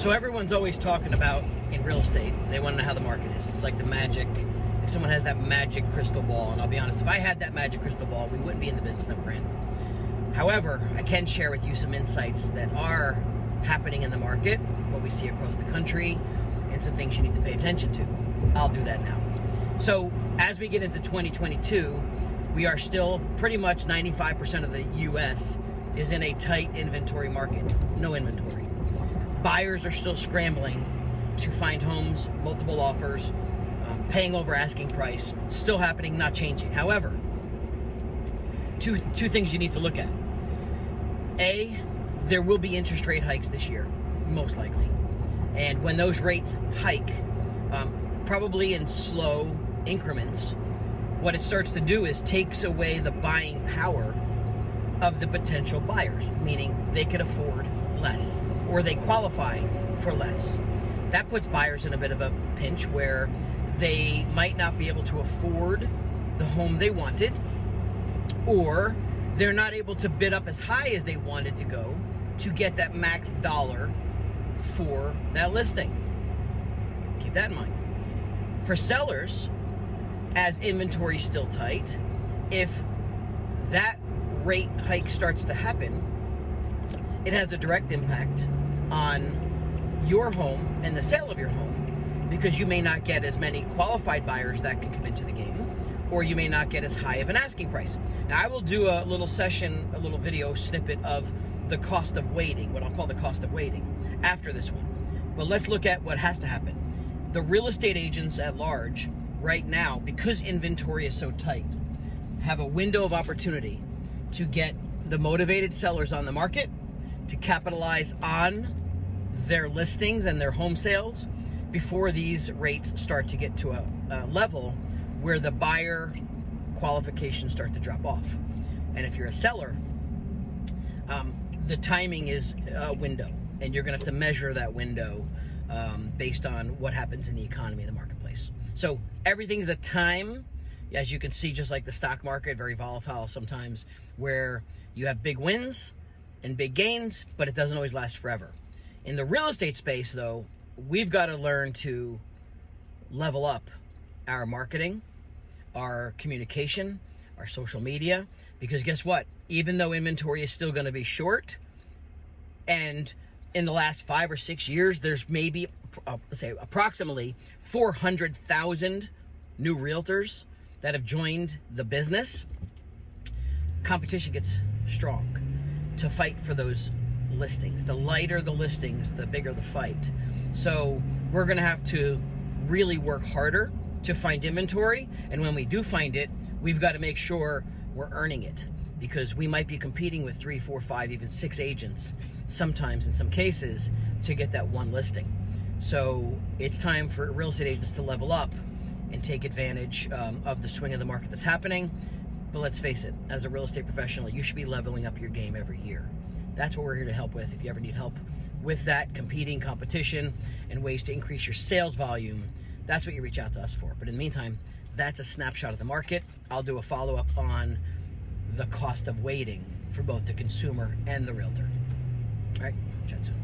So everyone's always talking about, in real estate, they want to know how the market is. It's like the magic, if someone has that magic crystal ball, and I'll be honest, if I had that magic crystal ball, we wouldn't be in the business that we're in. However, I can share with you some insights that are happening in the market, what we see across the country, and some things you need to pay attention to. I'll do that now. So as we get into 2022, we are still pretty much 95% of the US is in a tight inventory market, no inventory. Buyers are still scrambling to find homes, multiple offers, paying over asking price, still happening, not changing. However, two things you need to look at. A, there will be interest rate hikes this year, most likely. And when those rates hike, probably in slow increments, what it starts to do is takes away the buying power of the potential buyers, meaning they could afford less or they qualify for less. That puts buyers in a bit of a pinch where they might not be able to afford the home they wanted, or they're not able to bid up as high as they wanted to go to get that max dollar for that listing. Keep that in mind. For sellers, as inventory is still tight, if that rate hike starts to happen, it has a direct impact on your home and the sale of your home, because you may not get as many qualified buyers that can come into the game, or you may not get as high of an asking price. Now, I will do a little session, a little video snippet of the cost of waiting, what I'll call the cost of waiting, after this one. But let's look at what has to happen. The real estate agents at large right now, because inventory is so tight, have a window of opportunity to get the motivated sellers on the market, to capitalize on their listings and their home sales before these rates start to get to a level where the buyer qualifications start to drop off. And if you're a seller, the timing is a window, and you're gonna have to measure that window based on what happens in the economy and the marketplace. So everything's a time, as you can see, just like the stock market, very volatile sometimes, where you have big wins and big gains, but it doesn't always last forever. In the real estate space, though, we've got to learn to level up our marketing, our communication, our social media, because guess what? Even though inventory is still going to be short, and in the last 5 or 6 years, there's maybe, let's say, approximately 400,000 new realtors that have joined the business, competition gets strong to fight for those listings. The lighter the listings, the bigger the fight. So we're going to have to really work harder to find inventory, and when we do find it, we've got to make sure we're earning it, because we might be competing with 3, 4, 5, even 6 agents sometimes, in some cases, to get that one listing. So it's time for real estate agents to level up and take advantage of the swing of the market that's happening. But let's face it, as a real estate professional, you should be leveling up your game every year. That's what we're here to help with. If you ever need help with that, competing, competition, and ways to increase your sales volume, that's what you reach out to us for. But in the meantime, that's a snapshot of the market. I'll do a follow-up on the cost of waiting for both the consumer and the realtor. All right, chat soon.